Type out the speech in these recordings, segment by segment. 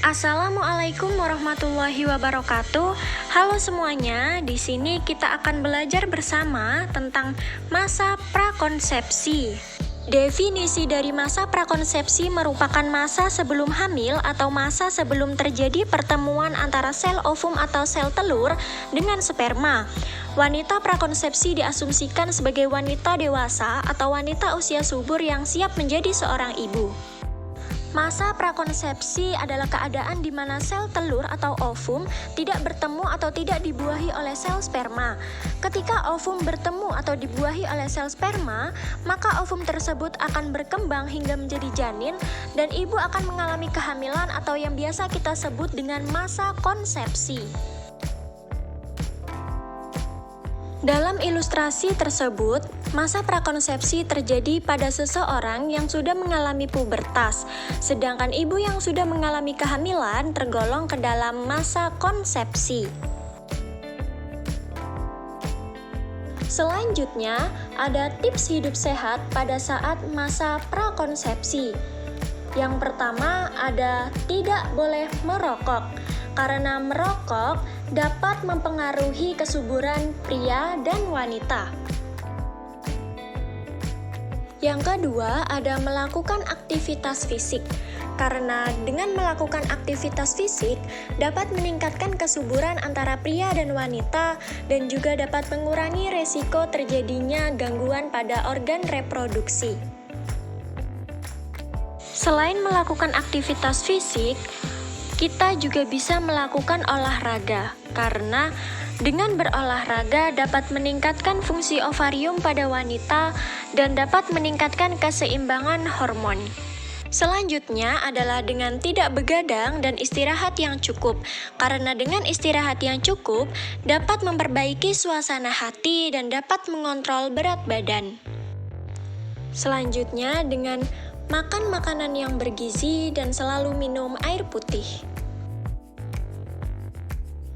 Assalamualaikum warahmatullahi wabarakatuh. Halo semuanya, di sini kita akan belajar bersama tentang masa prakonsepsi. Definisi dari masa prakonsepsi merupakan masa sebelum hamil atau masa sebelum terjadi pertemuan antara sel ovum atau sel telur dengan sperma. Wanita prakonsepsi diasumsikan sebagai wanita dewasa atau wanita usia subur yang siap menjadi seorang ibu. Masa prakonsepsi adalah keadaan di mana sel telur atau ovum tidak bertemu atau tidak dibuahi oleh sel sperma. Ketika ovum bertemu atau dibuahi oleh sel sperma, maka ovum tersebut akan berkembang hingga menjadi janin dan ibu akan mengalami kehamilan atau yang biasa kita sebut dengan masa konsepsi. Dalam ilustrasi tersebut, masa prakonsepsi terjadi pada seseorang yang sudah mengalami pubertas, sedangkan ibu yang sudah mengalami kehamilan tergolong ke dalam masa konsepsi. Selanjutnya, ada tips hidup sehat pada saat masa prakonsepsi. Yang pertama ada tidak boleh merokok, karena merokok dapat mempengaruhi kesuburan pria dan wanita. Yang kedua, ada melakukan aktivitas fisik. Karena dengan melakukan aktivitas fisik dapat meningkatkan kesuburan antara pria dan wanita dan juga dapat mengurangi resiko terjadinya gangguan pada organ reproduksi. Selain melakukan aktivitas fisik, kita juga bisa melakukan olahraga, karena dengan berolahraga dapat meningkatkan fungsi ovarium pada wanita dan dapat meningkatkan keseimbangan hormon. Selanjutnya adalah dengan tidak begadang dan istirahat yang cukup, karena dengan istirahat yang cukup dapat memperbaiki suasana hati dan dapat mengontrol berat badan. Selanjutnya dengan makan makanan yang bergizi dan selalu minum air putih.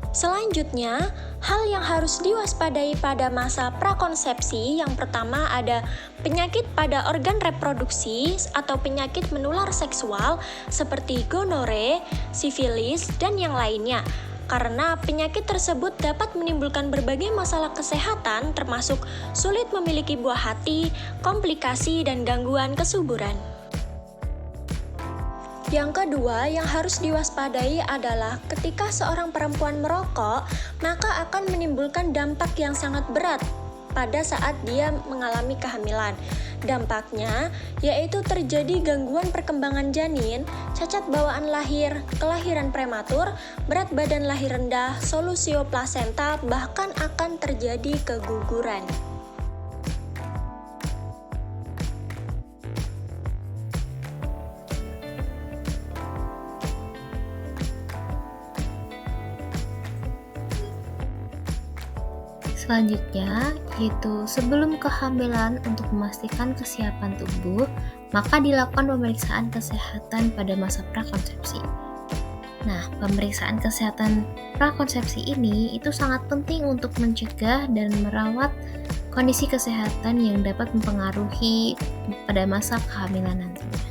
Selanjutnya, hal yang harus diwaspadai pada masa prakonsepsi yang pertama ada penyakit pada organ reproduksi atau penyakit menular seksual seperti gonore, sifilis, dan yang lainnya. Karena penyakit tersebut dapat menimbulkan berbagai masalah kesehatan termasuk sulit memiliki buah hati, komplikasi, dan gangguan kesuburan. Yang kedua yang harus diwaspadai adalah ketika seorang perempuan merokok, maka akan menimbulkan dampak yang sangat berat pada saat dia mengalami kehamilan. Dampaknya yaitu terjadi gangguan perkembangan janin, cacat bawaan lahir, kelahiran prematur, berat badan lahir rendah, solusio plasenta, bahkan akan terjadi keguguran. Selanjutnya, yaitu sebelum kehamilan untuk memastikan kesiapan tubuh, maka dilakukan pemeriksaan kesehatan pada masa prakonsepsi. Nah, pemeriksaan kesehatan prakonsepsi ini itu sangat penting untuk mencegah dan merawat kondisi kesehatan yang dapat mempengaruhi pada masa kehamilan nantinya.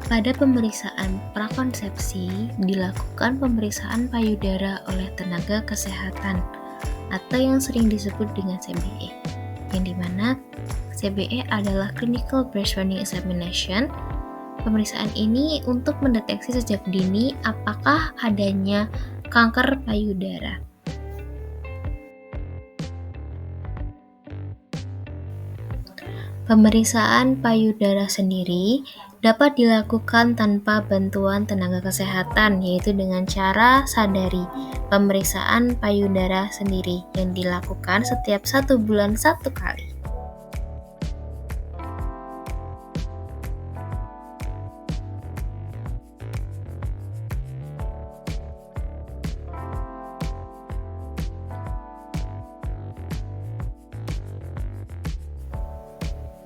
Pada pemeriksaan prakonsepsi, dilakukan pemeriksaan payudara oleh tenaga kesehatan atau yang sering disebut dengan CBE, yang dimana CBE adalah Clinical Breast Funding Examination. Pemeriksaan ini untuk mendeteksi sejak dini apakah adanya kanker payudara. Pemeriksaan payudara sendiri dapat dilakukan tanpa bantuan tenaga kesehatan, yaitu dengan cara sadari. Pemeriksaan payudara sendiri yang dilakukan setiap 1 bulan 1 kali.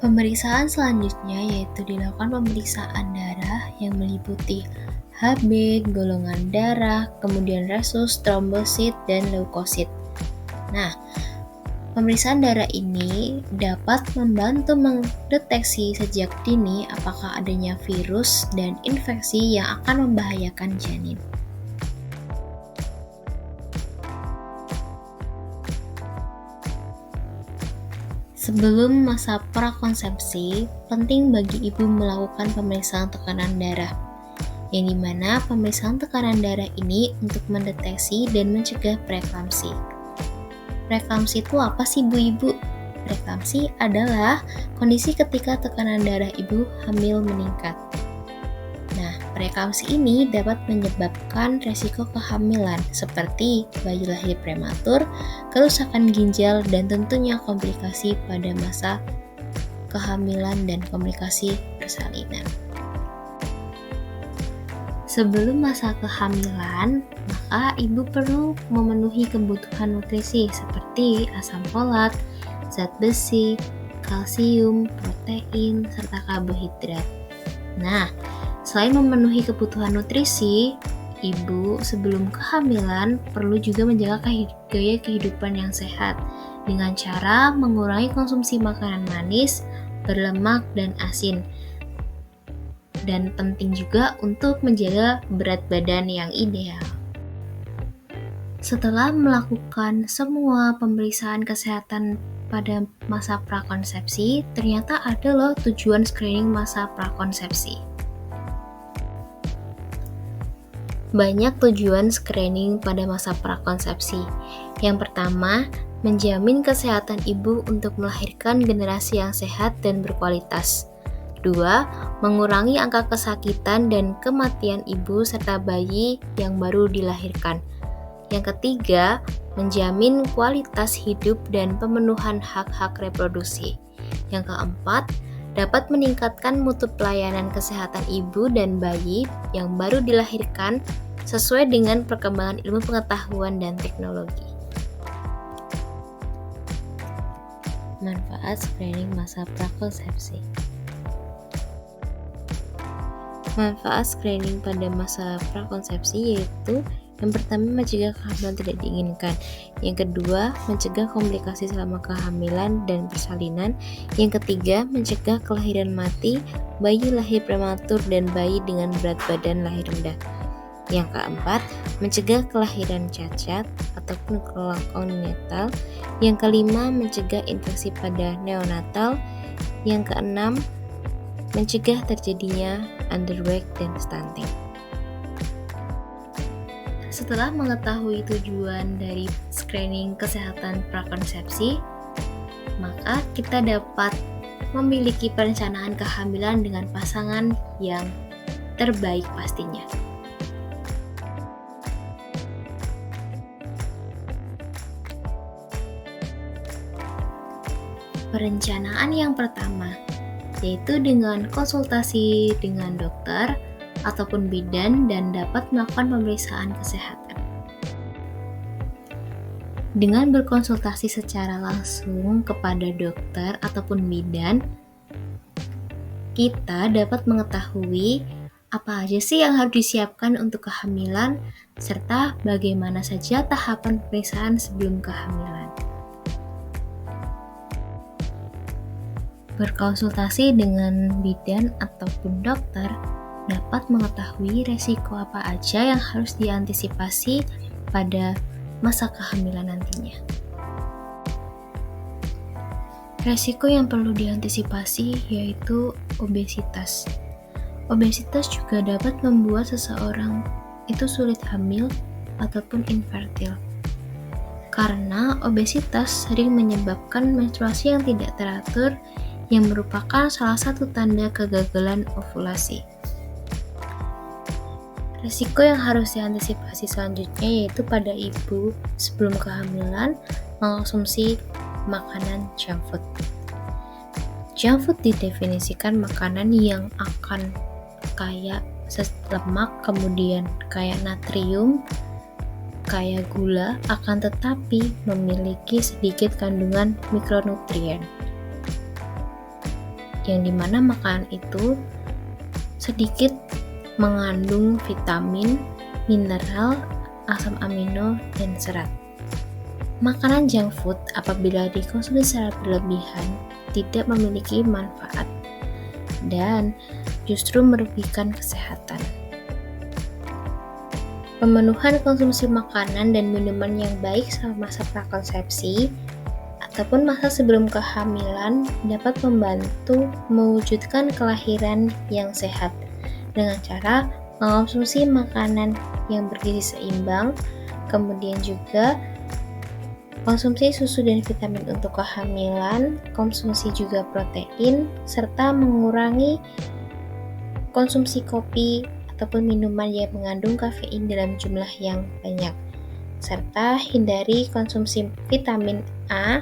Pemeriksaan selanjutnya yaitu dilakukan pemeriksaan darah yang meliputi Hb, golongan darah, kemudian resus, trombosit, dan leukosit. Nah, Pemeriksaan darah ini dapat membantu mendeteksi sejak dini apakah adanya virus dan infeksi yang akan membahayakan janin. Sebelum masa prakonsepsi, penting bagi ibu melakukan pemeriksaan tekanan darah, yang dimana pemeriksaan tekanan darah ini untuk mendeteksi dan mencegah preeklamsi. Preeklamsi itu apa sih Bu-Ibu? Preeklamsi adalah kondisi ketika tekanan darah ibu hamil meningkat. Nah, preeklamsi ini dapat menyebabkan resiko kehamilan seperti bayi lahir prematur, kerusakan ginjal, dan tentunya komplikasi pada masa kehamilan dan komplikasi persalinan. Sebelum masa kehamilan, maka ibu perlu memenuhi kebutuhan nutrisi seperti asam folat, zat besi, kalsium, protein, serta karbohidrat. Nah, selain memenuhi kebutuhan nutrisi, ibu sebelum kehamilan perlu juga menjaga gaya kehidupan yang sehat dengan cara mengurangi konsumsi makanan manis, berlemak, dan asin. Dan penting juga untuk menjaga berat badan yang ideal. Setelah melakukan semua pemeriksaan kesehatan pada masa prakonsepsi, ternyata ada loh tujuan screening masa prakonsepsi. Banyak tujuan screening pada masa prakonsepsi. Yang pertama, menjamin kesehatan ibu untuk melahirkan generasi yang sehat dan berkualitas. 2. Mengurangi angka kesakitan dan kematian ibu serta bayi yang baru dilahirkan. Yang ketiga, menjamin kualitas hidup dan pemenuhan hak-hak reproduksi. Yang keempat, dapat meningkatkan mutu pelayanan kesehatan ibu dan bayi yang baru dilahirkan sesuai dengan perkembangan ilmu pengetahuan dan teknologi. Manfaat screening masa prakonsepsi. Manfaat screening pada masa prakonsepsi yaitu yang pertama mencegah kehamilan tidak diinginkan, yang kedua mencegah komplikasi selama kehamilan dan persalinan, yang ketiga mencegah kelahiran mati, bayi lahir prematur dan bayi dengan berat badan lahir rendah, yang keempat mencegah kelahiran cacat ataupun kelangkaan neonatal, yang kelima mencegah infeksi pada neonatal, yang keenam mencegah terjadinya underweight dan stunting. Setelah mengetahui tujuan dari screening kesehatan prakonsepsi, maka kita dapat memiliki perencanaan kehamilan dengan pasangan yang terbaik pastinya. Perencanaan yang pertama yaitu dengan konsultasi dengan dokter ataupun bidan dan dapat melakukan pemeriksaan kesehatan. Dengan berkonsultasi secara langsung kepada dokter ataupun bidan, kita dapat mengetahui apa aja sih yang harus disiapkan untuk kehamilan serta bagaimana saja tahapan pemeriksaan sebelum kehamilan. Berkonsultasi dengan bidan ataupun dokter dapat mengetahui resiko apa aja yang harus diantisipasi pada masa kehamilan nantinya. Resiko yang perlu diantisipasi yaitu obesitas. Obesitas juga dapat membuat seseorang itu sulit hamil ataupun infertil. Karena obesitas sering menyebabkan menstruasi yang tidak teratur yang merupakan salah satu tanda kegagalan ovulasi. Risiko yang harus diantisipasi selanjutnya yaitu pada ibu sebelum kehamilan mengonsumsi makanan junk food. Junk food didefinisikan makanan yang akan kaya lemak, kemudian kaya natrium, kaya gula, akan tetapi memiliki sedikit kandungan mikronutrien. Yang dimana makanan itu sedikit mengandung vitamin, mineral, asam amino, dan serat. Makanan junk food apabila dikonsumsi secara berlebihan tidak memiliki manfaat dan justru merugikan kesehatan. Pemenuhan konsumsi makanan dan minuman yang baik selama masa prakonsepsi ataupun masa sebelum kehamilan dapat membantu mewujudkan kelahiran yang sehat dengan cara mengonsumsi makanan yang bergizi seimbang, kemudian juga konsumsi susu dan vitamin untuk kehamilan, konsumsi juga protein, serta mengurangi konsumsi kopi ataupun minuman yang mengandung kafein dalam jumlah yang banyak, serta hindari konsumsi vitamin A,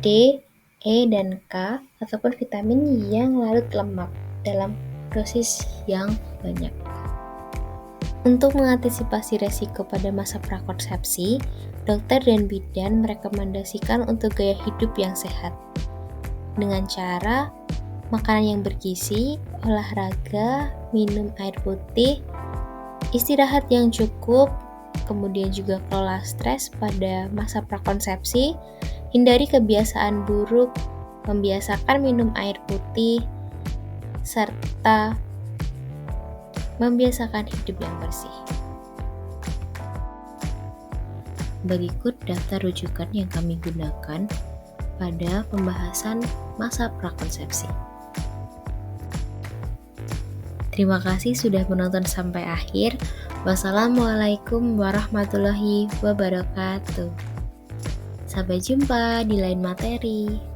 D, E, dan K ataupun vitamin yang larut lemak dalam dosis yang banyak. Untuk mengantisipasi resiko pada masa prakonsepsi, dokter dan bidan merekomendasikan untuk gaya hidup yang sehat dengan cara makanan yang bergizi, olahraga, minum air putih, istirahat yang cukup, kemudian juga kelola stres pada masa prakonsepsi, hindari kebiasaan buruk, membiasakan minum air putih, serta membiasakan hidup yang bersih. Berikut daftar rujukan yang kami gunakan pada pembahasan masa prakonsepsi. Terima kasih sudah menonton sampai akhir. Wassalamualaikum warahmatullahi wabarakatuh. Sampai jumpa di lain materi.